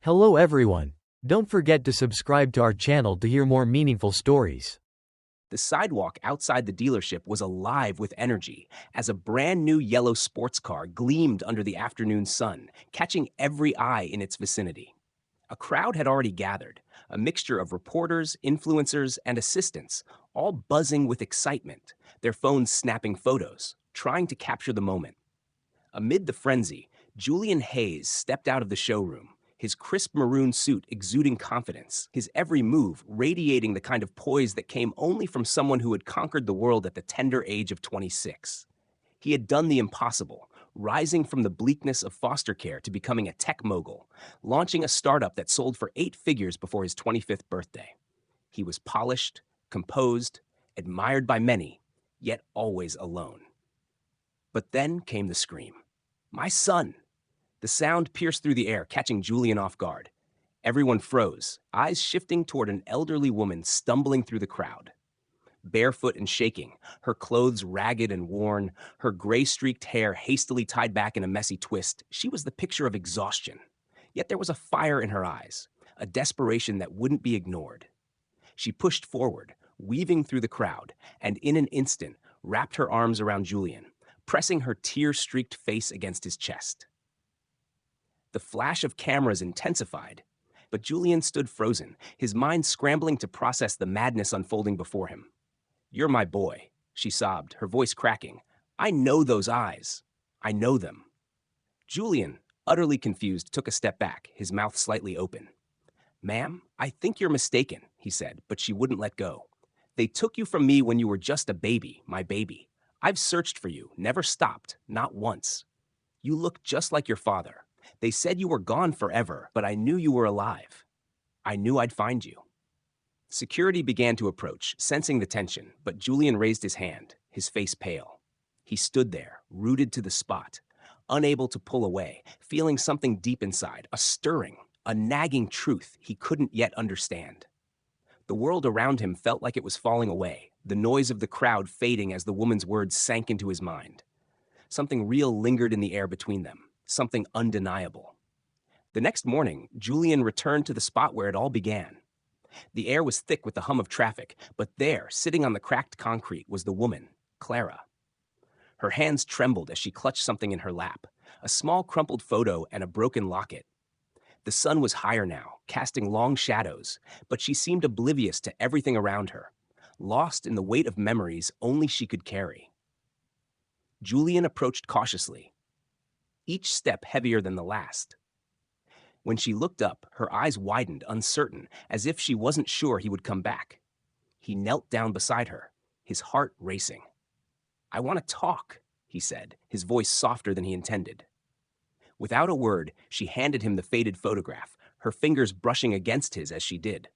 Hello everyone. Don't forget to subscribe to our channel to hear more meaningful stories. The sidewalk outside the dealership was alive with energy as a brand new yellow sports car gleamed under the afternoon sun, catching every eye in its vicinity. A crowd had already gathered, a mixture of reporters, influencers, and assistants, all buzzing with excitement, their phones snapping photos, trying to capture the moment. Amid the frenzy, Julian Hayes stepped out of the showroom, his crisp maroon suit exuding confidence, his every move radiating the kind of poise that came only from someone who had conquered the world at the tender age of 26. He had done the impossible, rising from the bleakness of foster care to becoming a tech mogul, launching a startup that sold for 8 figures before his 25th birthday. He was polished, composed, admired by many, yet always alone. But then came the scream. "My son!" The sound pierced through the air, catching Julian off guard. Everyone froze, eyes shifting toward an elderly woman stumbling through the crowd. Barefoot and shaking, her clothes ragged and worn, her gray-streaked hair hastily tied back in a messy twist, she was the picture of exhaustion. Yet there was a fire in her eyes, a desperation that wouldn't be ignored. She pushed forward, weaving through the crowd, and in an instant wrapped her arms around Julian, pressing her tear-streaked face against his chest. The flash of cameras intensified, but Julian stood frozen, his mind scrambling to process the madness unfolding before him. "You're my boy," she sobbed, her voice cracking. "I know those eyes. I know them." Julian, utterly confused, took a step back, his mouth slightly open. "Ma'am, I think you're mistaken," he said, but she wouldn't let go. "They took you from me when you were just a baby, my baby. I've searched for you, never stopped, not once. You look just like your father. They said you were gone forever, but I knew you were alive. I knew I'd find you." Security began to approach, sensing the tension, but Julian raised his hand, his face pale. He stood there, rooted to the spot, unable to pull away, feeling something deep inside, a stirring, a nagging truth he couldn't yet understand. The world around him felt like it was falling away, the noise of the crowd fading as the woman's words sank into his mind. Something real lingered in the air between them, something undeniable. The next morning, Julian returned to the spot where it all began. The air was thick with the hum of traffic, but there, sitting on the cracked concrete, was the woman, Clara. Her hands trembled as she clutched something in her lap, a small crumpled photo and a broken locket. The sun was higher now, casting long shadows, but she seemed oblivious to everything around her, lost in the weight of memories only she could carry. Julian approached cautiously, each step heavier than the last. When she looked up, her eyes widened, uncertain, as if she wasn't sure he would come back. He knelt down beside her, his heart racing. "I want to talk," he said, his voice softer than he intended. Without a word, she handed him the faded photograph, her fingers brushing against his as she did.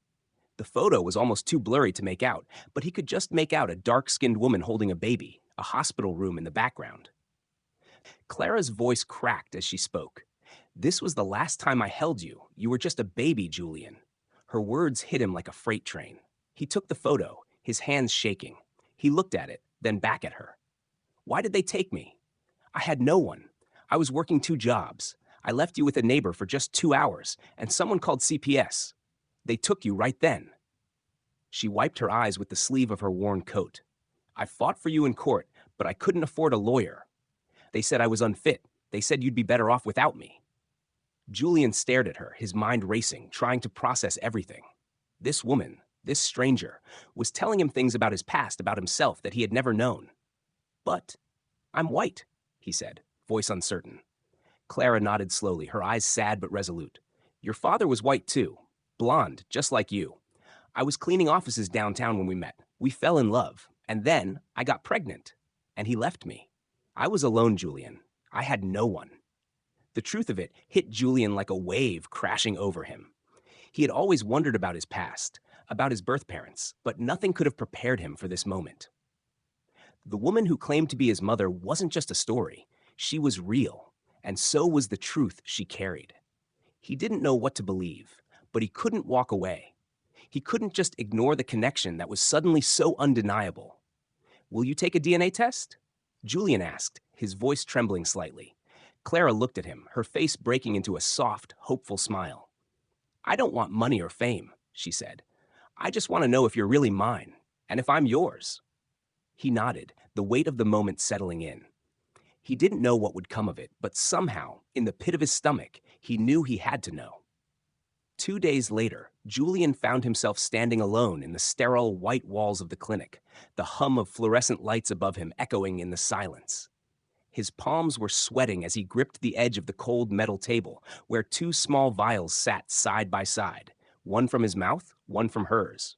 The photo was almost too blurry to make out, but he could just make out a dark-skinned woman holding a baby, a hospital room in the background. Clara's voice cracked as she spoke. "This was the last time I held you. You were just a baby, Julian." Her words hit him like a freight train. He took the photo, his hands shaking. He looked at it, then back at her. "Why did they take me? I had no one. I was working 2 jobs. I left you with a neighbor for just 2 hours, and someone called CPS. They took you right then." She wiped her eyes with the sleeve of her worn coat. "I fought for you in court, but I couldn't afford a lawyer. They said I was unfit. They said you'd be better off without me." Julian stared at her, his mind racing, trying to process everything. This woman, this stranger, was telling him things about his past, about himself that he had never known. "But I'm white," he said, voice uncertain. Clara nodded slowly, her eyes sad but resolute. "Your father was white too, blonde, just like you. I was cleaning offices downtown when we met. We fell in love, and then I got pregnant, and he left me. I was alone, Julian. I had no one." The truth of it hit Julian like a wave crashing over him. He had always wondered about his past, about his birth parents, but nothing could have prepared him for this moment. The woman who claimed to be his mother wasn't just a story. She was real, and so was the truth she carried. He didn't know what to believe, but he couldn't walk away. He couldn't just ignore the connection that was suddenly so undeniable. "Will you take a DNA test?" Julian asked, his voice trembling slightly. Clara looked at him, her face breaking into a soft, hopeful smile. "I don't want money or fame," she said. "I just want to know if you're really mine, and if I'm yours." He nodded, the weight of the moment settling in. He didn't know what would come of it, but somehow, in the pit of his stomach, he knew he had to know. 2 days later, Julian found himself standing alone in the sterile white walls of the clinic, the hum of fluorescent lights above him echoing in the silence. His palms were sweating as he gripped the edge of the cold metal table, where two small vials sat side by side, one from his mouth, one from hers.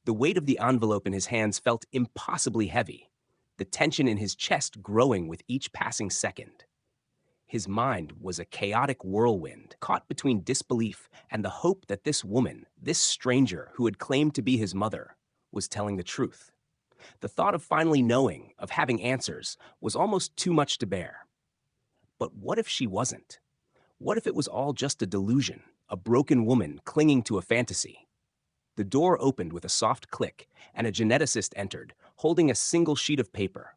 The weight of the envelope in his hands felt impossibly heavy, the tension in his chest growing with each passing second. His mind was a chaotic whirlwind, caught between disbelief and the hope that this woman, this stranger who had claimed to be his mother, was telling the truth. The thought of finally knowing, of having answers, was almost too much to bear. But what if she wasn't? What if it was all just a delusion, a broken woman clinging to a fantasy? The door opened with a soft click, and a geneticist entered, holding a single sheet of paper.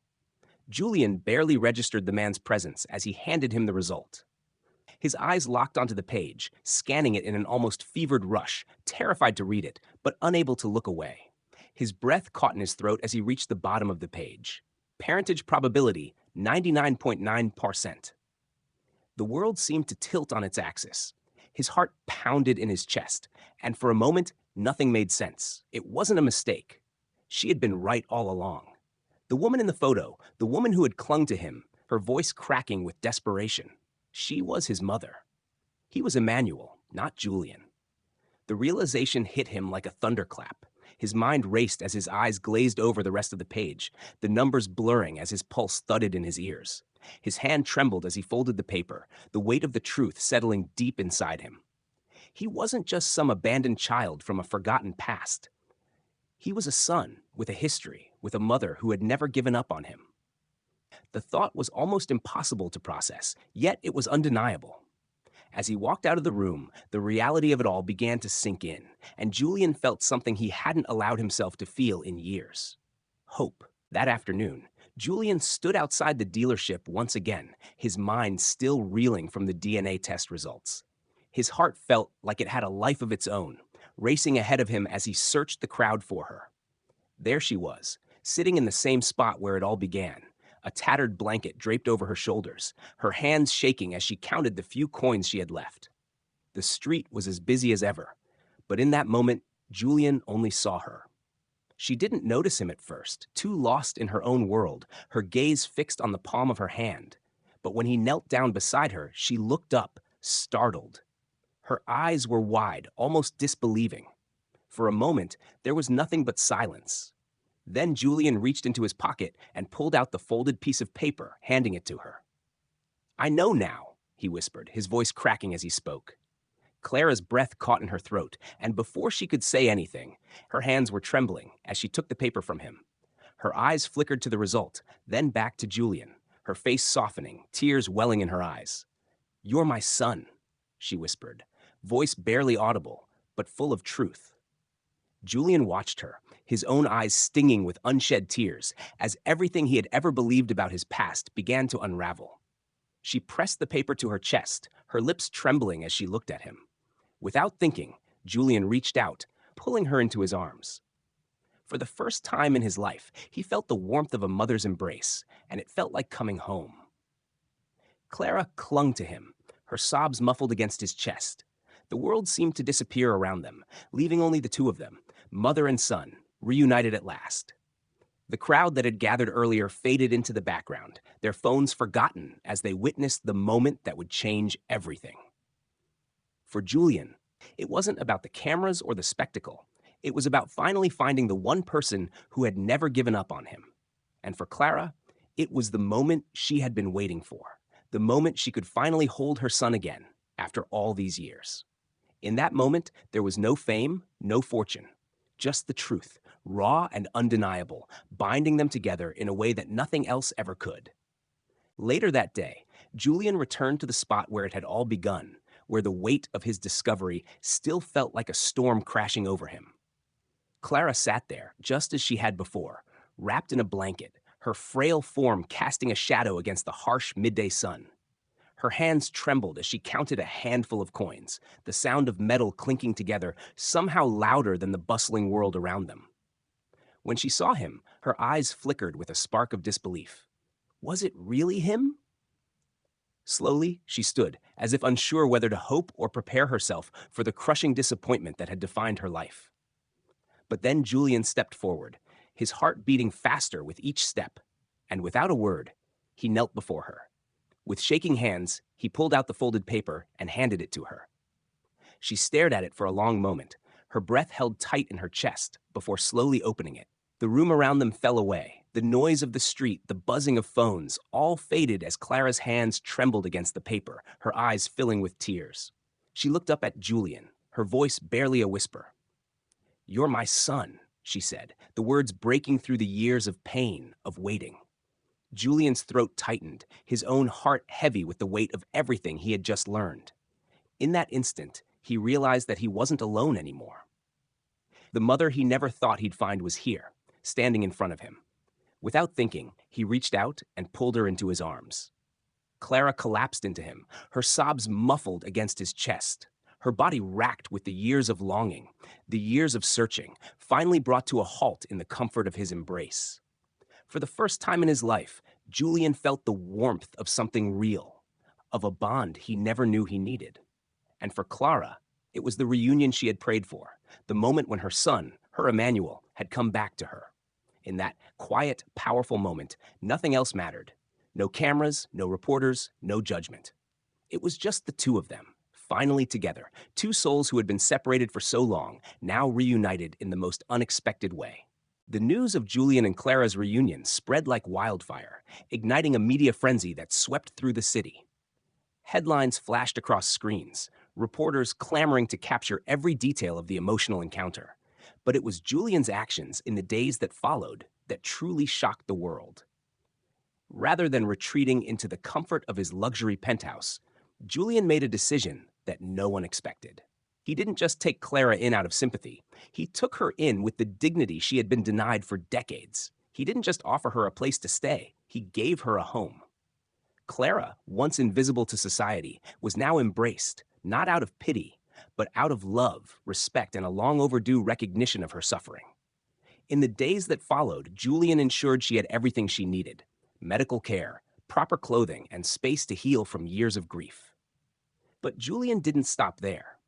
Julian barely registered the man's presence as he handed him the result. His eyes locked onto the page, scanning it in an almost fevered rush, terrified to read it, but unable to look away. His breath caught in his throat as he reached the bottom of the page. Parentage probability, 99.9%. The world seemed to tilt on its axis. His heart pounded in his chest, and for a moment, nothing made sense. It wasn't a mistake. She had been right all along. The woman in the photo, the woman who had clung to him, her voice cracking with desperation. She was his mother. He was Emmanuel, not Julian. The realization hit him like a thunderclap. His mind raced as his eyes glazed over the rest of the page, the numbers blurring as his pulse thudded in his ears. His hand trembled as he folded the paper, the weight of the truth settling deep inside him. He wasn't just some abandoned child from a forgotten past. He was a son with a history, with a mother who had never given up on him. The thought was almost impossible to process, yet it was undeniable. As he walked out of the room, the reality of it all began to sink in, and Julian felt something he hadn't allowed himself to feel in years. Hope. That afternoon, Julian stood outside the dealership once again, his mind still reeling from the DNA test results. His heart felt like it had a life of its own, racing ahead of him as he searched the crowd for her. There she was, sitting in the same spot where it all began, a tattered blanket draped over her shoulders, her hands shaking as she counted the few coins she had left. The street was as busy as ever, but in that moment, Julian only saw her. She didn't notice him at first, too lost in her own world, her gaze fixed on the palm of her hand. But when he knelt down beside her, she looked up, startled. Her eyes were wide, almost disbelieving. For a moment, there was nothing but silence. Then Julian reached into his pocket and pulled out the folded piece of paper, handing it to her. "I know now," he whispered, his voice cracking as he spoke. Clara's breath caught in her throat, and before she could say anything, her hands were trembling as she took the paper from him. Her eyes flickered to the result, then back to Julian, her face softening, tears welling in her eyes. "You're my son," she whispered, voice barely audible, but full of truth. Julian watched her, his own eyes stinging with unshed tears, as everything he had ever believed about his past began to unravel. She pressed the paper to her chest, her lips trembling as she looked at him. Without thinking, Julian reached out, pulling her into his arms. For the first time in his life, he felt the warmth of a mother's embrace, and it felt like coming home. Clara clung to him, her sobs muffled against his chest. The world seemed to disappear around them, leaving only the two of them, mother and son, reunited at last. The crowd that had gathered earlier faded into the background, their phones forgotten as they witnessed the moment that would change everything. For Julian, it wasn't about the cameras or the spectacle. It was about finally finding the one person who had never given up on him. And for Clara, it was the moment she had been waiting for, the moment she could finally hold her son again after all these years. In that moment, there was no fame, no fortune, just the truth, raw and undeniable, binding them together in a way that nothing else ever could. Later that day, Julian returned to the spot where it had all begun, where the weight of his discovery still felt like a storm crashing over him. Clara sat there, just as she had before, wrapped in a blanket, her frail form casting a shadow against the harsh midday sun. Her hands trembled as she counted a handful of coins, the sound of metal clinking together somehow louder than the bustling world around them. When she saw him, her eyes flickered with a spark of disbelief. Was it really him? Slowly, she stood, as if unsure whether to hope or prepare herself for the crushing disappointment that had defined her life. But then Julian stepped forward, his heart beating faster with each step, and without a word, he knelt before her. With shaking hands, he pulled out the folded paper and handed it to her. She stared at it for a long moment, her breath held tight in her chest before slowly opening it. The room around them fell away. The noise of the street, the buzzing of phones, all faded as Clara's hands trembled against the paper, her eyes filling with tears. She looked up at Julian, her voice barely a whisper. "You're my son," she said, the words breaking through the years of pain, of waiting. Julian's throat tightened, his own heart heavy with the weight of everything he had just learned. In that instant, he realized that he wasn't alone anymore. The mother he never thought he'd find was here, standing in front of him. Without thinking, he reached out and pulled her into his arms. Clara collapsed into him, her sobs muffled against his chest. Her body racked with the years of longing, the years of searching, finally brought to a halt in the comfort of his embrace. For the first time in his life, Julian felt the warmth of something real, of a bond he never knew he needed. And for Clara, it was the reunion she had prayed for, the moment when her son, her Emmanuel, had come back to her. In that quiet, powerful moment, nothing else mattered. No cameras, no reporters, no judgment. It was just the two of them, finally together, two souls who had been separated for so long, now reunited in the most unexpected way. The news of Julian and Clara's reunion spread like wildfire, igniting a media frenzy that swept through the city. Headlines flashed across screens, reporters clamoring to capture every detail of the emotional encounter. But it was Julian's actions in the days that followed that truly shocked the world. Rather than retreating into the comfort of his luxury penthouse, Julian made a decision that no one expected. He didn't just take Clara in out of sympathy. He took her in with the dignity she had been denied for decades. He didn't just offer her a place to stay. He gave her a home. Clara, once invisible to society, was now embraced, not out of pity, but out of love, respect, and a long overdue recognition of her suffering. In the days that followed, Julian ensured she had everything she needed: medical care, proper clothing, and space to heal from years of grief. But Julian didn't stop there.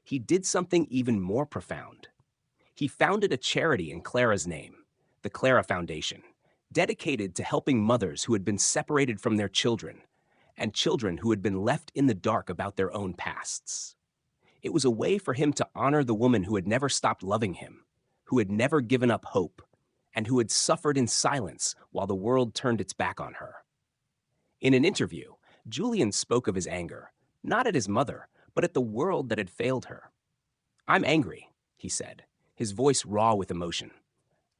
He did something even more profound. He founded a charity in Clara's name, the Clara Foundation, dedicated to helping mothers who had been separated from their children, and children who had been left in the dark about their own pasts. It was a way for him to honor the woman who had never stopped loving him, who had never given up hope, and who had suffered in silence while the world turned its back on her. In an interview, Julian spoke of his anger, not at his mother, but at the world that had failed her. "I'm angry," he said, his voice raw with emotion.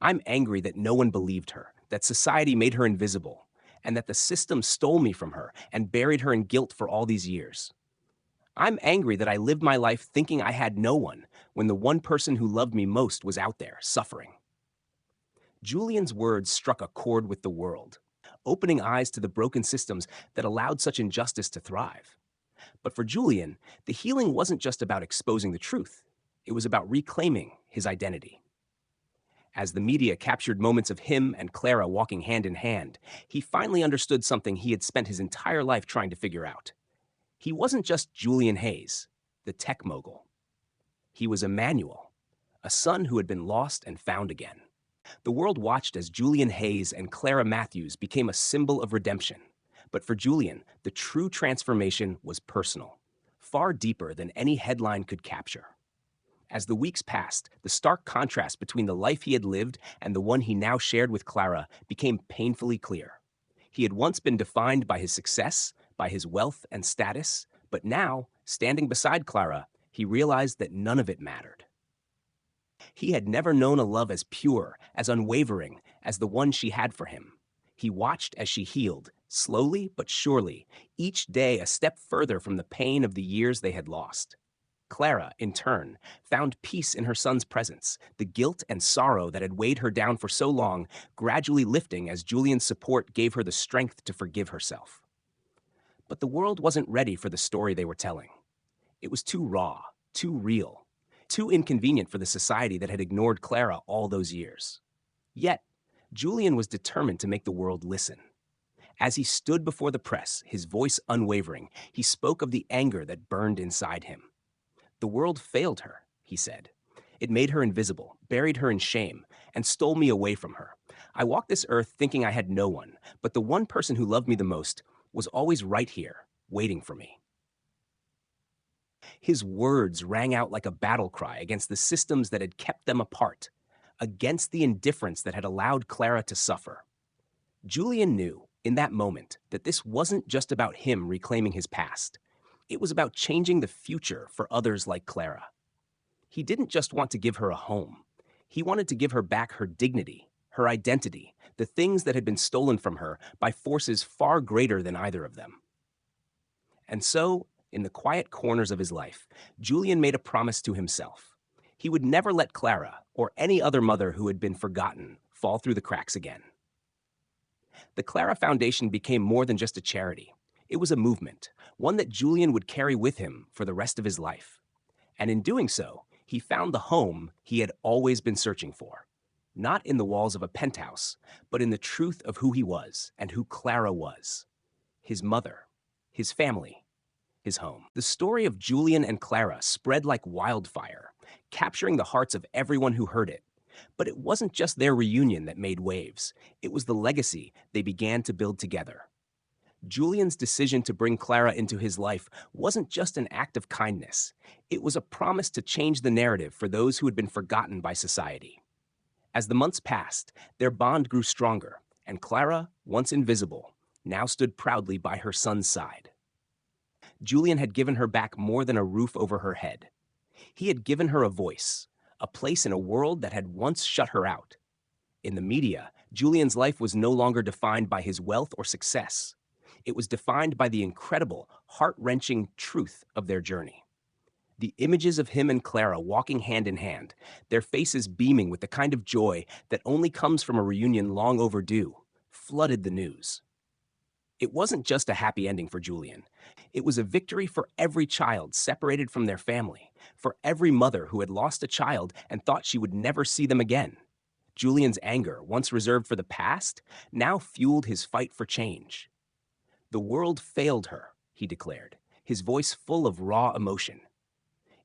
"I'm angry that no one believed her, that society made her invisible, and that the system stole me from her and buried her in guilt for all these years. I'm angry that I lived my life thinking I had no one when the one person who loved me most was out there, suffering." Julian's words struck a chord with the world, opening eyes to the broken systems that allowed such injustice to thrive. But for Julian, the healing wasn't just about exposing the truth. It was about reclaiming his identity. As the media captured moments of him and Clara walking hand in hand, he finally understood something he had spent his entire life trying to figure out. He wasn't just Julian Hayes, the tech mogul. He was Emmanuel, a son who had been lost and found again. The world watched as Julian Hayes and Clara Matthews became a symbol of redemption. But for Julian, the true transformation was personal, far deeper than any headline could capture. As the weeks passed, the stark contrast between the life he had lived and the one he now shared with Clara became painfully clear. He had once been defined by his success, by his wealth and status, but now, standing beside Clara, he realized that none of it mattered. He had never known a love as pure, as unwavering, as the one she had for him. He watched as she healed, slowly but surely, each day a step further from the pain of the years they had lost. Clara, in turn, found peace in her son's presence, the guilt and sorrow that had weighed her down for so long gradually lifting as Julian's support gave her the strength to forgive herself. But the world wasn't ready for the story they were telling. It was too raw, too real, too inconvenient for the society that had ignored Clara all those years. Yet, Julian was determined to make the world listen. As he stood before the press, his voice unwavering, he spoke of the anger that burned inside him. The world failed her, he said. It made her invisible, buried her in shame, and stole me away from her. I walked this earth thinking I had no one, but the one person who loved me the most was always right here, waiting for me. His words rang out like a battle cry against the systems that had kept them apart, against the indifference that had allowed Clara to suffer. Julian knew, in that moment, that this wasn't just about him reclaiming his past. It was about changing the future for others like Clara. He didn't just want to give her a home. He wanted to give her back her dignity, her identity, the things that had been stolen from her by forces far greater than either of them. And so, in the quiet corners of his life, Julian made a promise to himself. He would never let Clara, or any other mother who had been forgotten, fall through the cracks again. The Clara Foundation became more than just a charity. It was a movement, one that Julian would carry with him for the rest of his life. And in doing so, he found the home he had always been searching for. Not in the walls of a penthouse, but in the truth of who he was and who Clara was. His mother, his family, his home. The story of Julian and Clara spread like wildfire, capturing the hearts of everyone who heard it. But it wasn't just their reunion that made waves. It was the legacy they began to build together. Julian's decision to bring Clara into his life wasn't just an act of kindness. It was a promise to change the narrative for those who had been forgotten by society. As the months passed, their bond grew stronger, and Clara, once invisible, now stood proudly by her son's side. Julian had given her back more than a roof over her head. He had given her a voice, a place in a world that had once shut her out. In the media, Julian's life was no longer defined by his wealth or success. It was defined by the incredible, heart-wrenching truth of their journey. The images of him and Clara walking hand in hand, their faces beaming with the kind of joy that only comes from a reunion long overdue, flooded the news. It wasn't just a happy ending for Julian. It was a victory for every child separated from their family, for every mother who had lost a child and thought she would never see them again. Julian's anger, once reserved for the past, now fueled his fight for change. The world failed her, he declared, his voice full of raw emotion.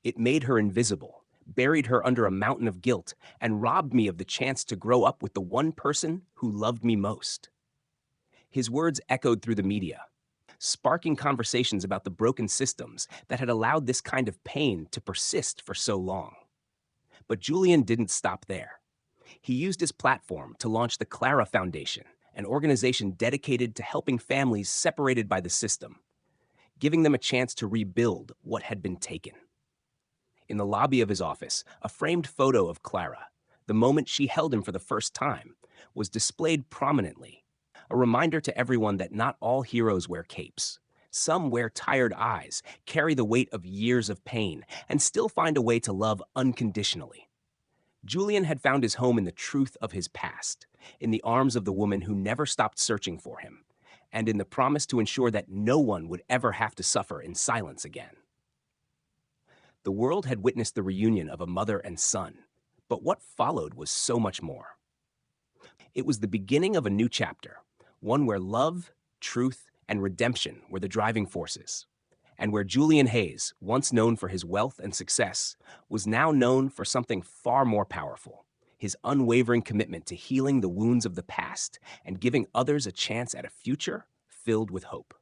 It made her invisible, buried her under a mountain of guilt, and robbed me of the chance to grow up with the one person who loved me most. His words echoed through the media, sparking conversations about the broken systems that had allowed this kind of pain to persist for so long. But Julian didn't stop there. He used his platform to launch the Clara Foundation, an organization dedicated to helping families separated by the system, giving them a chance to rebuild what had been taken. In the lobby of his office, a framed photo of Clara, the moment she held him for the first time, was displayed prominently, a reminder to everyone that not all heroes wear capes. Some wear tired eyes, carry the weight of years of pain, and still find a way to love unconditionally. Julian had found his home in the truth of his past, in the arms of the woman who never stopped searching for him, and in the promise to ensure that no one would ever have to suffer in silence again. The world had witnessed the reunion of a mother and son, but what followed was so much more. It was the beginning of a new chapter, one where love, truth, and redemption were the driving forces, and where Julian Hayes, once known for his wealth and success, was now known for something far more powerful: his unwavering commitment to healing the wounds of the past and giving others a chance at a future filled with hope.